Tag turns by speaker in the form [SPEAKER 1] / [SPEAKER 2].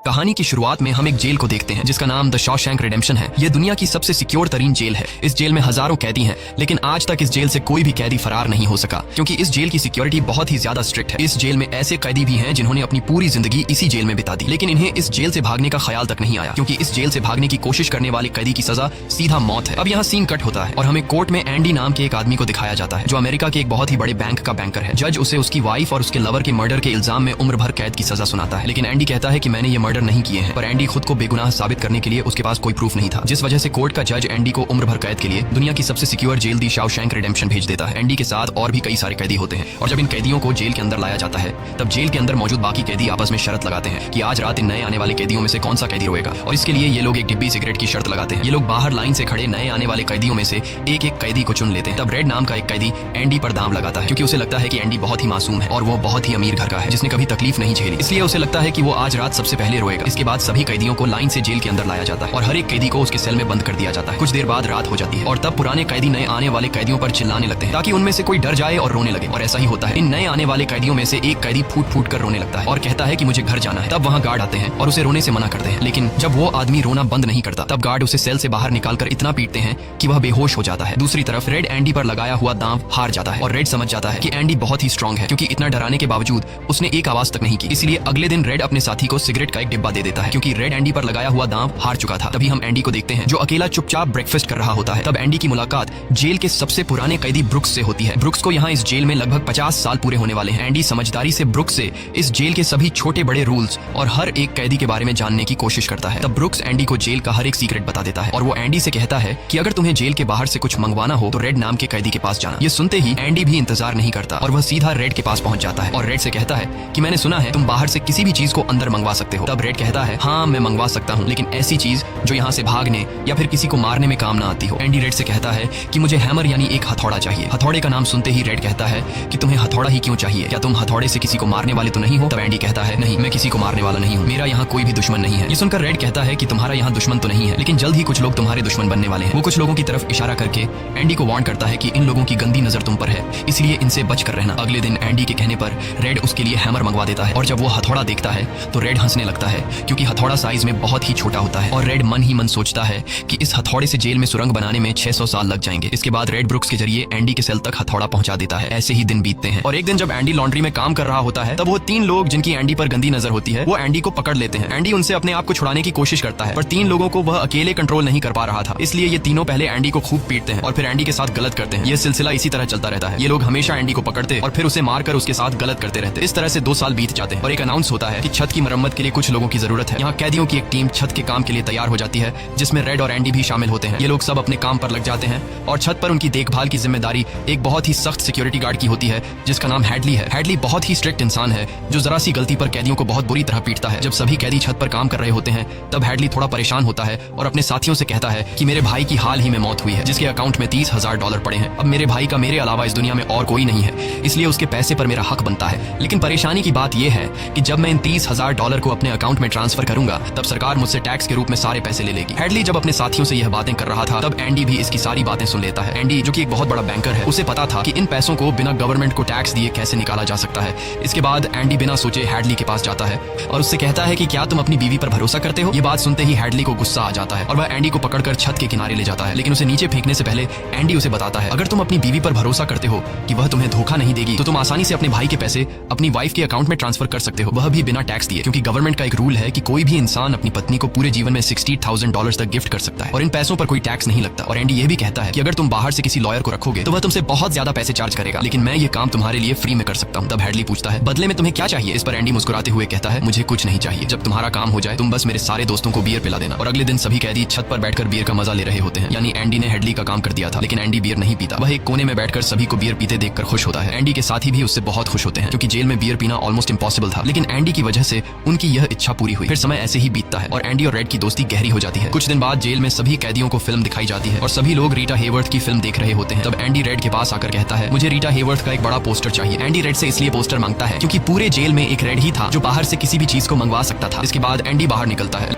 [SPEAKER 1] कहानी की शुरुआत में हम एक जेल को देखते हैं जिसका नाम द शॉशैंक रिडेम्पशन है। यह दुनिया की सबसे सिक्योर तरीन जेल है। इस जेल में हजारों कैदी हैं, लेकिन आज तक इस जेल से कोई भी कैदी फरार नहीं हो सका क्योंकि इस जेल की सिक्योरिटी बहुत ही ज्यादा स्ट्रिक्ट है। इस जेल में ऐसे कैदी भी हैं जिन्होंने अपनी पूरी जिंदगी इसी जेल में बिता दी, लेकिन इन्हें इस जेल से भागने का ख्याल तक नहीं आया क्योंकि इस जेल से भागने की कोशिश करने वाले कैदी की सजा सीधा मौत है। अब यहाँ सीन कट होता है और हमें कोर्ट में एंडी नाम के एक आदमी को दिखाया जाता है जो अमेरिका के एक बहुत ही बड़े बैंक का बैंकर है। जज उसे उसकी वाइफ और उसके लवर के मर्डर के इल्जाम में उम्र भर कैद की सजा सुनाता है, लेकिन एंडी कहता है कि मैंने ये मर्डर नहीं किए हैं। पर एंडी खुद को बेगुनाह साबित करने के लिए उसके पास कोई प्रूफ नहीं था, जिस वजह से कोर्ट का जज एंडी को उम्र भर कैद के लिए दुनिया की सबसे सिक्योर जेल दी शॉशैंक रिडेम्पशन भेज देता है। एंडी के साथ और भी कई सारे कैदी होते हैं और जब इन कैदियों को जेल के अंदर लाया जाता है तब जेल के अंदर मौजूद बाकी कैदी आपस में शर्त लगाते हैं कि आज रात इन नए आने वाले कैदियों में से कौन सा कैदी रोएगा, और इसके लिए ये लोग एक डिब्बी सिगरेट की शर्त लगाते हैं। ये लोग बाहर लाइन से खड़े नए आने वाले कैदियों में से एक एक कैदी को चुन लेते हैं। तब रेड नाम का एक कैदी एंडी पर दांव लगाता है क्योंकि उसे लगता है कि एंडी बहुत ही मासूम है और वो बहुत ही अमीर घर का है जिसने कभी तकलीफ नहीं झेली, इसलिए उसे लगता है कि वो आज रात सबसे पहले रोएगा। इसके बाद सभी कैदियों को लाइन से जेल के अंदर लाया जाता है और हर एक कैदी को उसके सेल में बंद कर दिया जाता है। कुछ देर बाद रात हो जाती है और तब पुराने कैदी नए आने वाले कैदियों पर चिल्लाने लगते हैं ताकि उनमें से कोई डर जाए और रोने लगे, और ऐसा ही होता है। इन नए आने वाले कैदियों में से एक कैदी फूट फूट कर रोने लगता है और कहता है कि मुझे घर जाना है। तब वहाँ गार्ड आते हैं और उसे रोने से मना करते हैं, लेकिन जब वो आदमी रोना बंद नहीं करता तब गार्ड उसे सेल से बाहर निकालकर इतना पीटते हैं कि वह बेहोश हो जाता है। दूसरी तरफ रेड एंडी पर लगाया हुआ दांव हार जाता है और रेड समझ जाता है कि एंडी बहुत ही स्ट्रांग है क्योंकि इतना डराने के बावजूद उसने एक आवाज तक नहीं की। इसलिए अगले दिन रेड अपने साथी को सिगरेट का एक डिब्बा दे देता है क्योंकि रेड एंडी पर लगाया हुआ दांव हार चुका था। तभी हम एंडी को देखते हैं जो अकेला चुपचाप ब्रेकफास्ट कर रहा होता है। तब एंडी की मुलाकात जेल के सबसे पुराने कैदी ब्रुक्स से होती है। ब्रुक्स को यहाँ इस जेल में लगभग 50 साल पूरे होने वाले हैं। एंडी समझदारी से ब्रुक्स से इस जेल के सभी छोटे बड़े रूल्स और हर एक कैदी के बारे में जानने की कोशिश करता है। तब ब्रुक्स एंडी को जेल का हर एक सीक्रेट बता देता है और वो एंडी से कहता है कि अगर तुम्हें जेल के बाहर से कुछ मंगवाना हो तो रेड नाम के कैदी के पास जाना। ये सुनते ही एंडी भी इंतजार नहीं करता और वह सीधा रेड के पास पहुंच जाता है और रेड से कहता है कि मैंने सुना है तुम बाहर से किसी भी चीज को अंदर मंगवा सकते हो। तब रेड कहता है हाँ मैं मंगवा सकता हूँ, लेकिन ऐसी चीज जो यहाँ से भागने या फिर किसी को मारने में काम ना आती हो। एंडी रेड से कहता है कि मुझे हैमर यानी एक हथौड़ा चाहिए। हथौड़े का नाम सुनते ही रेड कहता है कि तुम्हें हथौड़ा ही क्यों चाहिए, क्या तुम हथौड़े से किसी को मारने वाले तो नहीं हो। तब एंडी कहता है नहीं मैं किसी को मारने वाला नहीं हूँ, मेरा यहाँ कोई भी दुश्मन नहीं है। ये सुनकर रेड कहता है कि तुम्हारा यहाँ दुश्मन तो नहीं है, लेकिन जल्द ही कुछ लोग तुम्हारे दुश्मन बनने वाले हैं। वो कुछ लोगों की तरफ इशारा करके एंडी को वार्न करता है कि इन लोगों की गंदी नजर तुम पर है, इसलिए इनसे बच कर रहना। अगले दिन एंडी के कहने पर रेड उसके लिए हैमर मंगवा देता है और जब वो हथौड़ा देखता है तो रेड हंसने लगता है क्योंकि हथौड़ा साइज में बहुत ही छोटा होता है और रेड मन ही मन सोचता है कि इस हथौड़े से जेल में सुरंग बनाने में 600 साल लग जाएंगे। इसके बाद रेड ब्रुक्स के जरिए एंडी के सेल तक हथौड़ा पहुंचा देता है। ऐसे ही दिन बीतते हैं और एक दिन जब एंडी लॉन्ड्री में काम कर रहा होता है तब वो 3 लोग जिनकी एंडी पर गंदी नजर होती है वो एंडी को पकड़ लेते हैं। एंडी उनसे अपने आप को छुड़ाने की कोशिश करता है पर 3 लोगों को वह अकेले कंट्रोल नहीं कर पा रहा था, इसलिए ये तीनों पहले एंडी को खूब पीटते हैं और फिर एंडी के साथ गलत करते हैं। ये सिलसिला इसी तरह चलता रहता है। ये लोग हमेशा एंडी को पकड़ते और फिर उसे मारकर उसके साथ गलत करते रहते। इस तरह से 2 साल बीत जाते हैं और एक अनाउंस होता है कि छत की मरम्मत के लिए कुछ लोगों की जरूरत है। यहाँ कैदियों की एक टीम छत के काम के लिए तैयार हो जाती है जिसमें रेड और एंडी भी शामिल होते हैं। ये लोग सब अपने काम पर लग जाते हैं और छत पर उनकी देखभाल की जिम्मेदारी एक बहुत ही सख्त सिक्योरिटी गार्ड की होती है जिसका नाम हैडली है। हैडली बहुत ही स्ट्रिक्ट इंसान है जो जरा सी गलती पर कैदियों को बहुत बुरी तरह पीटता है। जब सभी कैदी छत पर काम कर रहे होते हैं तब हैडली थोड़ा परेशान होता है और अपने साथियों से कहता है कि मेरे भाई की हाल ही में मौत हुई है जिसके अकाउंट में $30,000 पड़े हैं। अब मेरे भाई का मेरे अलावा इस दुनिया में और कोई नहीं है, इसलिए उसके पैसे पर मेरा हक बनता है। लेकिन परेशानी की बात यह है कि जब मैं इन $30,000 को अपने अकाउंट में ट्रांसफर करूंगा तब सरकार मुझसे टैक्स के रूप में सारे पैसे ले लेगी। हैडली जब अपने साथियों से यह बातें कर रहा था तब एंडी भी इसकी सारी बातें सुन लेता है। एंडी जो कि एक बहुत बड़ा बैंकर है उसे पता था कि इन पैसों को बिना गवर्नमेंट को टैक्स दिए कैसे निकाला जा सकता है। इसके बाद एंडी बिना सोचे हैडली के पास जाता है और उससे कहता है कि क्या तुम अपनी बीवी पर भरोसा करते हो। ये बात सुनते ही हैडली को गुस्सा आ जाता है और वह एंडी को पकड़कर छत के किनारे ले जाता है, लेकिन उसे नीचे फेंकने से पहले एंडी उसे बताता है अगर तुम अपनी बीवी पर भरोसा करते हो कि वह तुम्हें धोखा नहीं देगी तो तुम आसानी से अपने भाई के पैसे अपनी वाइफ के अकाउंट में ट्रांसफर कर सकते हो, वह भी बिना टैक्स दिए, क्योंकि गवर्नमेंट का एक रूल है कि कोई भी इंसान अपनी पत्नी को पूरे जीवन में $60,000 तक गिफ्ट कर सकता है और इन पैसों पर कोई टैक्स नहीं लगता। और एंडी ये भी कहता है कि अगर तुम बाहर से किसी लॉयर को रखोगे तो वह तुमसे बहुत ज्यादा पैसे चार्ज करेगा, लेकिन मैं ये काम तुम्हारे लिए फ्री में कर सकता हूँ। तब हैडली पूछता है बदले में तुम्हें क्या चाहिए। इस पर एंडी मुस्कुराते हुए कहता है मुझे कुछ नहीं चाहिए, जब तुम्हारा काम हो जाए तुम बस मेरे सारे दोस्तों को बियर पिला देना। और अगले दिन सभी कैदी छत पर बैठकर बियर का मजा ले रहे होते हैं। यानी एंडी ने हैडली का काम कर दिया था, लेकिन एंडी बियर नहीं पीता। वह एक कोने में बैठकर सभी को बियर पीते देखकर खुश होता है। एंडी के साथी भी उससे बहुत खुश होते हैं क्योंकि जेल में बियर पीना ऑलमोस्ट इम्पॉसिबल था, लेकिन एंडी की वजह से उनकी यह इच्छा पूरी हुई। फिर समय ऐसे ही बीतता है और एंडी और रेड की दोस्ती गहरी हो जाती है। कुछ दिन बाद जेल में सभी कैदियों को फिल्म दिखाई जाती है और सभी लोग रीटा हेवर्थ की फिल्म देख रहे होते हैं। तब एंडी रेड के पास आकर कहता है मुझे रीटा हेवर्थ का एक बड़ा पोस्टर चाहिए। एंडी रेड से इसलिए पोस्टर मांगता है क्योंकि पूरे जेल में एक रेड ही था जो बाहर से किसी भी चीज को मंगवा सकता था। इसके बाद एंडी बाहर निकलता है।